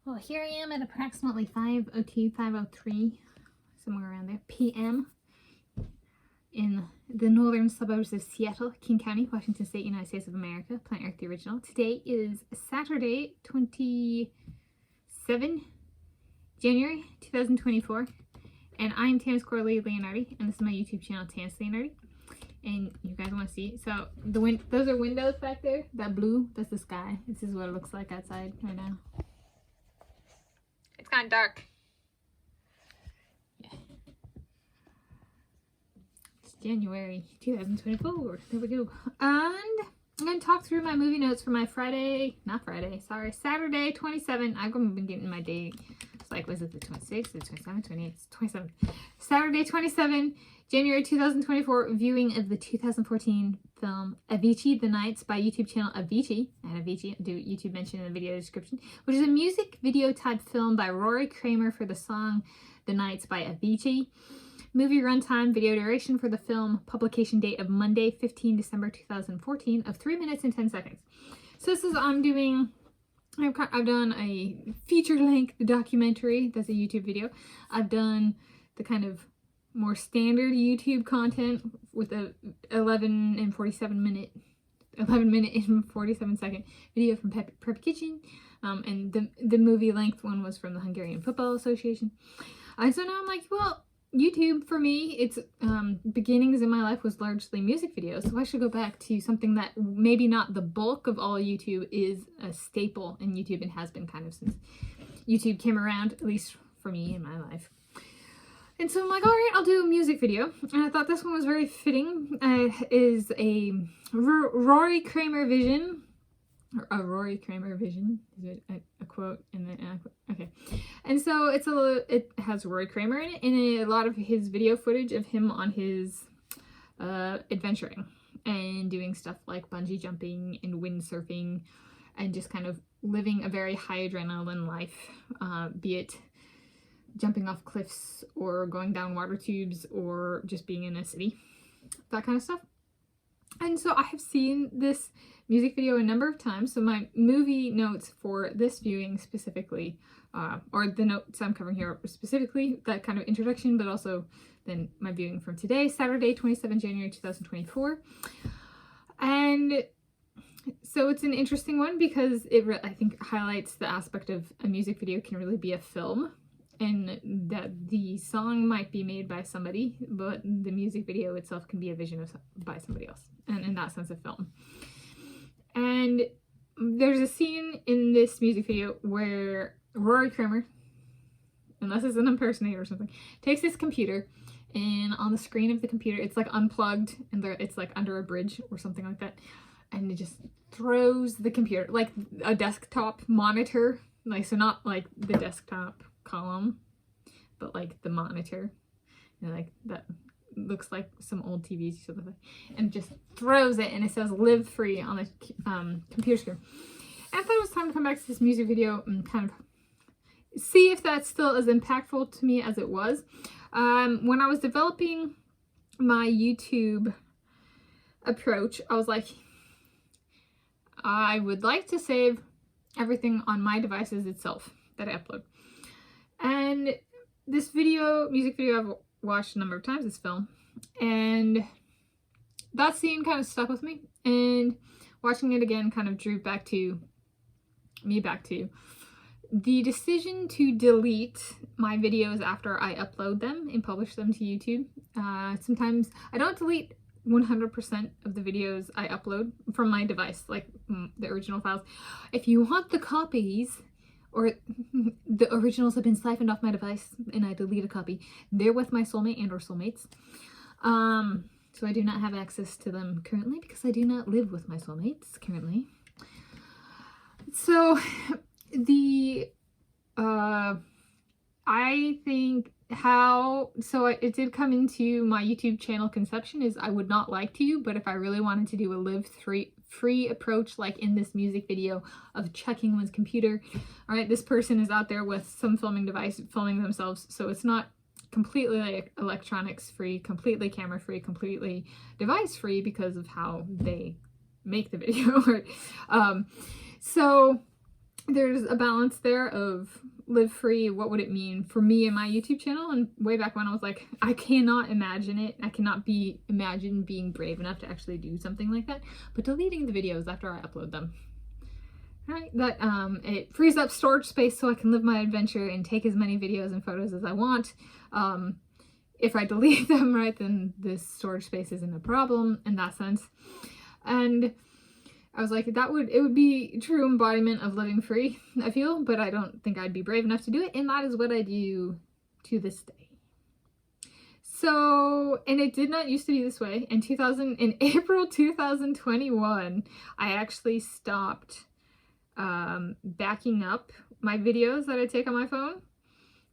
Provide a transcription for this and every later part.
Well, here I am at approximately 5:02, 5:03, somewhere around there, p.m. in the northern suburbs of Seattle, King County, Washington State, United States of America, Planet Earth the Original. Today is Saturday, 27 January 2024, and I'm Tanis Coralee Leonhardi, and this is my YouTube channel, Tanis Leonhardi. And you guys want to see, so those are windows back there. That blue, that's the sky. This is what it looks like outside right now. It's kind of dark. Yeah. It's January 2024. There we go. And I'm going to talk through my movie notes for my Saturday 27. I've been getting my date. It's like, was it the 26th, the 27th, 28th, 27th? Saturday 27, January 2024, viewing of the 2014 film Avicii The Nights by YouTube channel Avicii. And Avicii, do YouTube mention in the video description, which is a music video type film by Rory Kramer for the song The Nights by Avicii. Movie runtime, video duration for the film, publication date of Monday, 15 December 2014 of 3 minutes and 10 seconds. So this is, I've done a feature-length documentary, that's a YouTube video. I've done the kind of more standard YouTube content with a 11 minute and 47 second video from Prep Kitchen. And the movie length one was from the Hungarian Football Association. So now I'm like, well, YouTube for me, its beginnings in my life was largely music videos, so I should go back to something that maybe not the bulk of all YouTube is a staple in YouTube and has been kind of since YouTube came around, at least for me in my life. And so I'm like, all right, I'll do a music video. And I thought this one was very fitting. Is a Rory Kramer vision. Or a Rory Kramer vision. Is it a quote? Okay. And so it has Rory Kramer in it, and a lot of his video footage of him on his adventuring and doing stuff like bungee jumping and windsurfing and just kind of living a very high adrenaline life, be it jumping off cliffs or going down water tubes or just being in a city, that kind of stuff. And so I have seen this music video a number of times. So my movie notes for this viewing specifically, or the notes I'm covering here specifically, that kind of introduction, but also then my viewing from today, Saturday, 27 January 2024. And so it's an interesting one because it, I think, highlights the aspect of a music video can really be a film, and that the song might be made by somebody, but the music video itself can be a vision by somebody else, and in that sense, a film. And there's a scene in this music video where Rory Kramer, unless it's an impersonator or something, takes his computer, and on the screen of the computer, it's like unplugged, and it's like under a bridge or something like that, and it just throws the computer, like a desktop monitor, like, so not like the desktop column, but like the monitor, and like that looks like some old TVs, and just throws it, and it says "Live Free" on the computer screen. And I thought it was time to come back to this music video and kind of see if that's still as impactful to me as it was. When I was developing my YouTube approach, I was like, I would like to save everything on my devices itself that I upload. And this music video I've watched a number of times, this film, and that scene kind of stuck with me, and watching it again kind of drew back to the decision to delete my videos after I upload them and publish them to YouTube. Sometimes I don't delete 100% of the videos I upload from my device, like the original files. If you want the copies, or the originals have been siphoned off my device and I delete a copy, they're with my soulmate and or soulmates. So I do not have access to them currently because I do not live with my soulmates currently. So I think it did come into my YouTube channel conception is I would not like to, but if I really wanted to do a live free approach, like in this music video of checking one's computer, all right, this person is out there with some filming device filming themselves, so it's not completely like electronics free, completely camera free, completely device free because of how they make the video. So there's a balance there of live free. What would it mean for me and my YouTube channel? And way back when I was like, I cannot imagine it. I cannot imagine being brave enough to actually do something like that. But deleting the videos after I upload them, right? That it frees up storage space so I can live my adventure and take as many videos and photos as I want. If I delete them, right, then this storage space isn't a problem in that sense. And I was like, it would be true embodiment of living free, I feel, but I don't think I'd be brave enough to do it, and that is what I do to this day. So, and it did not used to be this way. In April 2021, I actually stopped backing up my videos that I take on my phone.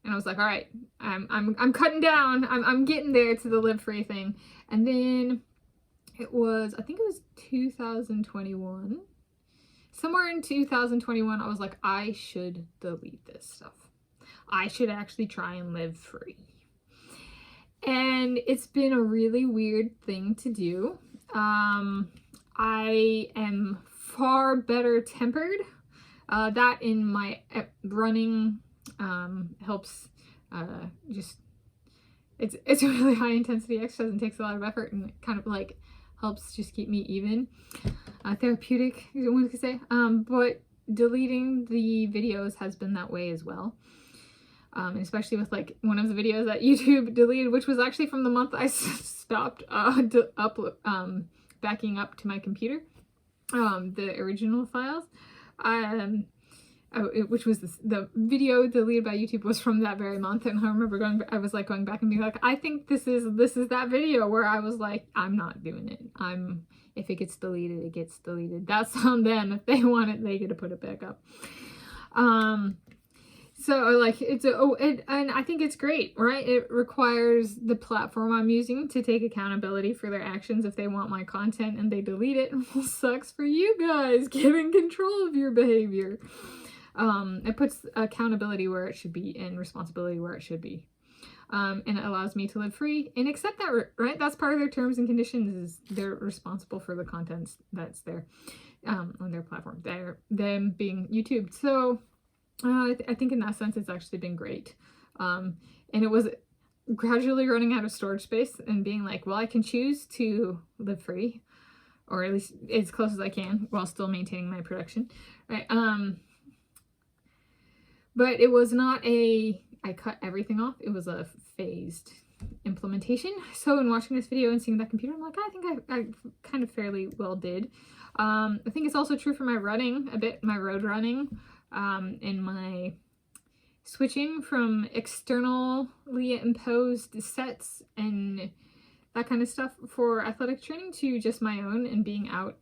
And I was like, all right, I'm cutting down. I'm getting there to the live free thing. And then I think it was 2021. Somewhere in 2021, I was like, I should delete this stuff. I should actually try and live free. And it's been a really weird thing to do. I am far better tempered. That in my running helps. It's a really high intensity exercise and takes a lot of effort, and it kind of like helps just keep me even. Therapeutic, one could say. But deleting the videos has been that way as well. And especially with like one of the videos that YouTube deleted, which was actually from the month I stopped backing up to my computer, the original files. Which was the video deleted by YouTube was from that very month, and I remember I was like going back and being like, I think this is that video where I was like, I'm not doing it. If it gets deleted, it gets deleted. That's on them. If they want it, they get to put it back up. So like and I think it's great, right? It requires the platform I'm using to take accountability for their actions if they want my content and they delete it. Well, sucks for you guys. Get in control of your behavior. It puts accountability where it should be and responsibility where it should be. And it allows me to live free and accept that, right? That's part of their terms and conditions, is they're responsible for the content that's there on their platform. Them being YouTube. So I think in that sense, it's actually been great. And it was gradually running out of storage space and being like, well, I can choose to live free, or at least as close as I can while still maintaining my production, right? But it was not I cut everything off. It was a phased implementation. So in watching this video and seeing that computer, I'm like, I think I kind of fairly well did. I think it's also true for my running a bit, my road running, and my switching from externally imposed sets and that kind of stuff for athletic training to just my own and being out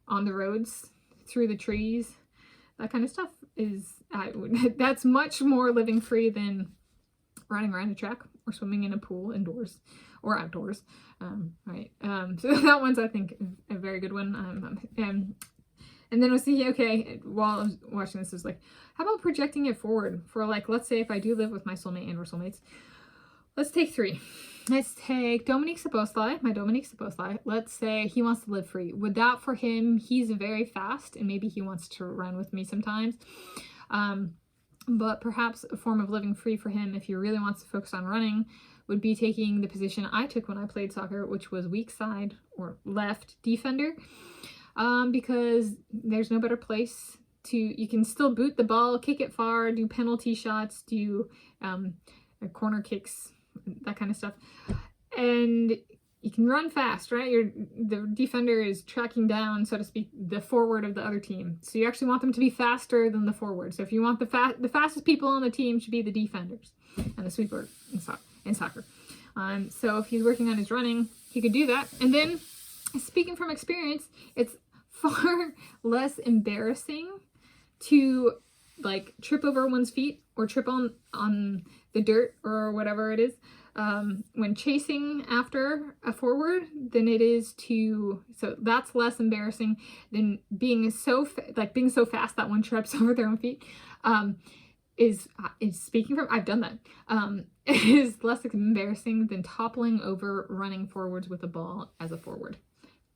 on the roads, through the trees. That kind of stuff that's much more living free than running around a track or swimming in a pool indoors or outdoors. Right. So that one's, I think, a very good one. And then I was thinking, okay, while I was watching this, I was like, how about projecting it forward for, like, let's say if I do live with my soulmate and we're soulmates, let's take 3. Let's take Dominique Szoboszlai, my Dominique Szoboszlai. Let's say he wants to live free. Would that for him, he's very fast and maybe he wants to run with me sometimes. But perhaps a form of living free for him, if he really wants to focus on running, would be taking the position I took when I played soccer, which was weak side or left defender. Because there's no better place you can still boot the ball, kick it far, do penalty shots, do corner kicks, that kind of stuff. And you can run fast, right? The defender is tracking down, so to speak, the forward of the other team. So you actually want them to be faster than the forward. So if you want the fastest people on the team should be the defenders and the sweeper in soccer. So if he's working on his running, he could do that. And then, speaking from experience, it's far less embarrassing to like trip over one's feet or trip on the dirt or whatever it is when chasing after a forward than it is so that's less embarrassing than being so fast that one trips over their own feet. Is speaking from, I've done that, is less embarrassing than toppling over running forwards with a ball as a forward.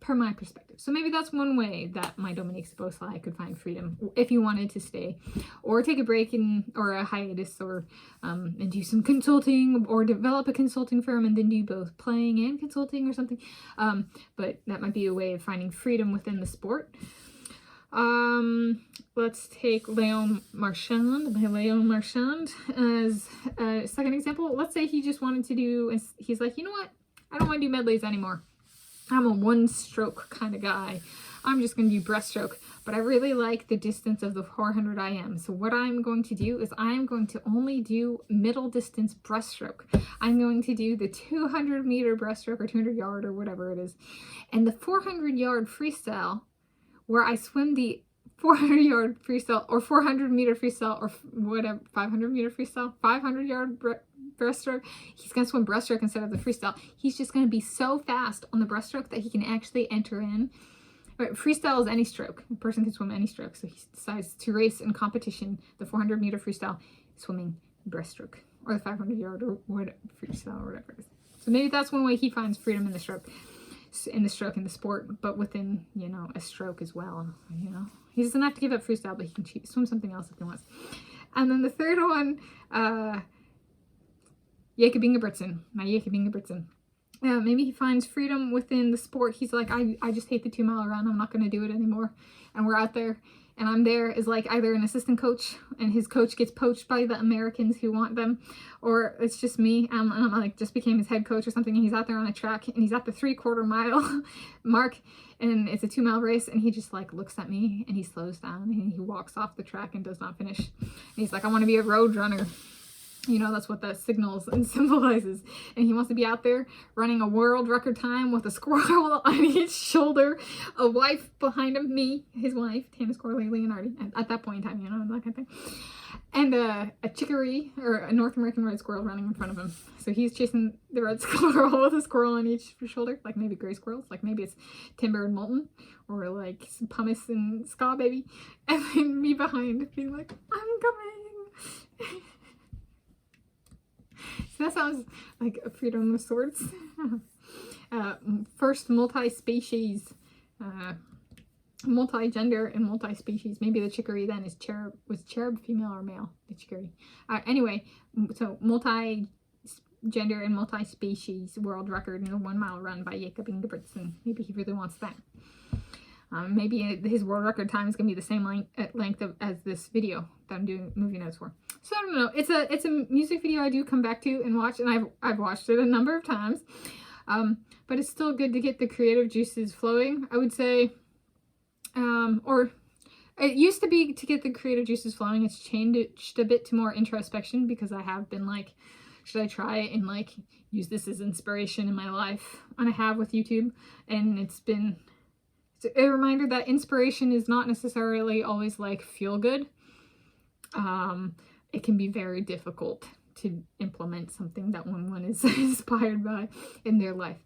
per my perspective. So maybe that's one way that my Dominique Szoboszlai could find freedom if you wanted to stay or take a break or a hiatus or and do some consulting or develop a consulting firm and then do both playing and consulting or something. But that might be a way of finding freedom within the sport. Let's take Léon Marchand as a second example. Let's say he just wanted to do, he's like, you know what? I don't want to do medleys anymore. I'm a one-stroke kind of guy. I'm just going to do breaststroke, but I really like the distance of the 400 IM. So what I'm going to do is I'm going to only do middle distance breaststroke. I'm going to do the 200 meter breaststroke or 200 yard or whatever it is. And the 400 yard freestyle, where I swim the 400 yard freestyle or 400 meter freestyle or whatever, 500 meter freestyle, 500 yard breaststroke. He's going to swim breaststroke instead of the freestyle. He's just going to be so fast on the breaststroke that he can actually enter in. Right, freestyle is any stroke. A person can swim any stroke. So he decides to race in competition the 400 meter freestyle swimming breaststroke or the 500 yard or whatever, freestyle or whatever it is. So maybe that's one way he finds freedom in the stroke, in the sport, but within, you know, a stroke as well. You know, he doesn't have to give up freestyle, but he can swim something else if he wants. And then the third one, Jakob Ingebrigtsen, my Jakob Ingebrigtsen. Maybe he finds freedom within the sport. He's like, I just hate the 2 mile run. I'm not going to do it anymore. And we're out there and I'm there as like either an assistant coach and his coach gets poached by the Americans who want them, or it's just me and I'm like just became his head coach or something, and he's out there on a track and he's at the 3/4 mile mark and it's a 2 mile race and he just like looks at me and he slows down and he walks off the track and does not finish. And he's like, I want to be a road runner. You know, that's what that signals and symbolizes. And he wants to be out there running a world record time with a squirrel on each shoulder, a wife behind him, me, his wife, Tanis Coralee Leonhardi, at that point in time, you know, that kind of thing. And a chicory, or a North American red squirrel running in front of him. So he's chasing the red squirrel with a squirrel on each shoulder, like maybe gray squirrels, like maybe it's Timber and Molten, or like some pumice and ska baby. And then me behind being like, I'm coming. So that sounds like a freedom of sorts. First multi-species, multi-gender and multi-species. Maybe the chicory then is was cherub female or male? The chicory. Anyway, so multi-gender and multi-species world record in a 1 mile run by Jakob Ingebrigtsen. Maybe he really wants that. Maybe his world record time is going to be the same length as this video that I'm doing movie notes for. So I don't know. It's a music video I do come back to and watch, and I've watched it a number of times. But it's still good to get the creative juices flowing, I would say. Or it used to be to get the creative juices flowing. It's changed a bit to more introspection because I have been like, should I try and like use this as inspiration in my life? And I have with YouTube, and it's been a reminder that inspiration is not necessarily always like feel good. It can be very difficult to implement something that one is inspired by in their life.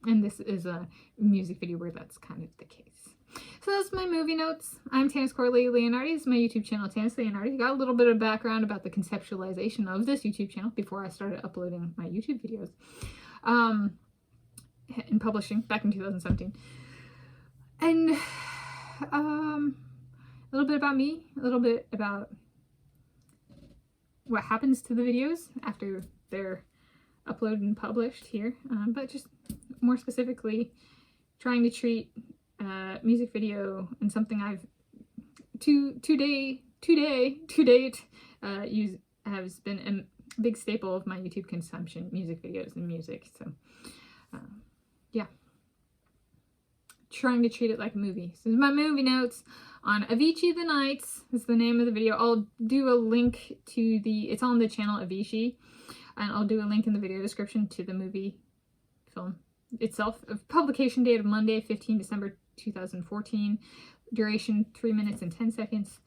And this is a music video where that's kind of the case. So that's my movie notes. I'm Tanis Coralee Leonhardi. This is my YouTube channel, Tanis Leonhardi. Got a little bit of background about the conceptualization of this YouTube channel before I started uploading my YouTube videos. And publishing back in 2017. And a little bit about me, a little bit about what happens to the videos after they're uploaded and published here, but just more specifically trying to treat music video and something I've to date has been a big staple of my YouTube consumption, music videos and music. So yeah, trying to treat it like a movie. So this is my movie notes on Avicii the Nights is the name of the video. I'll do a link to it's on the channel Avicii, and I'll do a link in the video description to the movie film itself. Publication date of Monday, 15 December 2014. Duration 3 minutes and 10 seconds.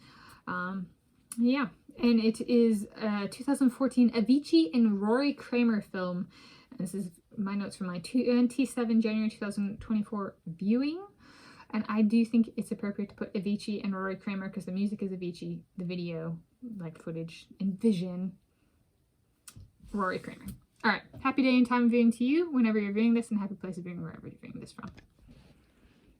Yeah, and it is a 2014 Avicii and Rory Kramer film. And this is my notes from my 27 January 2024 viewing. And I do think it's appropriate to put Avicii and Rory Kramer because the music is Avicii, the video, like footage and vision, Rory Kramer. All right, happy day and time of viewing to you whenever you're viewing this, and happy place of viewing wherever you're viewing this from.